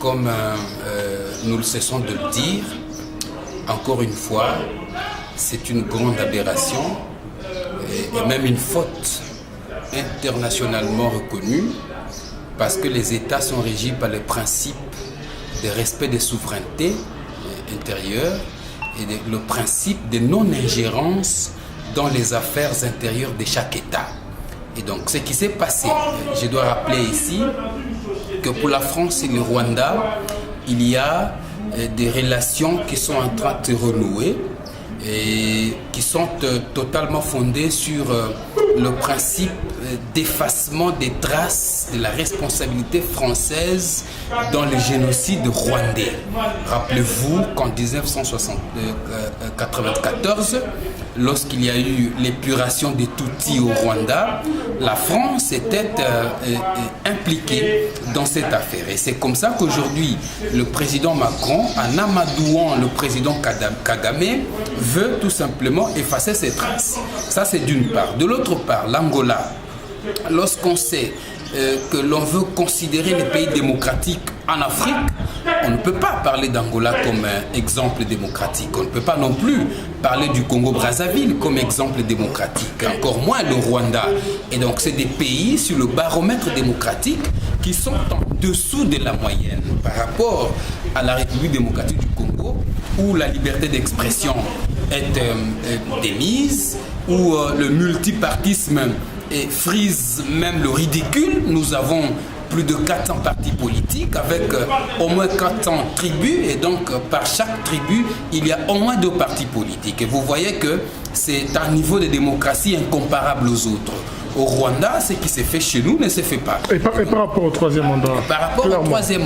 comme nous le cessons de le dire, encore une fois, c'est une grande aberration et même une faute internationalement reconnue parce que les États sont régis par le principe de respect des souverainetés intérieures et le principe de non-ingérence dans les affaires intérieures de chaque État. Et donc, ce qui s'est passé, je dois rappeler ici que pour la France et le Rwanda, il y a des relations qui sont en train de se renouer et qui sont totalement fondées sur le principe d'effacement des traces de la responsabilité française dans le génocide rwandais. Rappelez-vous qu'en 1994, lorsqu'il y a eu l'épuration des Tutsis au Rwanda, la France était impliquée dans cette affaire. Et c'est comme ça qu'aujourd'hui, le président Macron, en amadouant le président Kagame, veut tout simplement effacer ces traces. Ça, c'est d'une part. De l'autre part, l'Angola, lorsqu'on sait que l'on veut considérer les pays démocratiques en Afrique, on ne peut pas parler d'Angola comme un exemple démocratique. On ne peut pas non plus parler du Congo-Brazzaville comme exemple démocratique, encore moins le Rwanda. Et donc, c'est des pays sur le baromètre démocratique qui sont en dessous de la moyenne par rapport à la République démocratique du Congo, où la liberté d'expression est démise, où le multipartisme frise même le ridicule. Nous avons plus de 400 partis politiques avec au moins 400 tribus et donc par chaque tribu il y a au moins 2 partis politiques et vous voyez que c'est un niveau de démocratie incomparable aux autres. Au Rwanda, ce qui s'est fait chez nous ne se fait pas. Et par rapport au troisième mandat, par rapport au troisième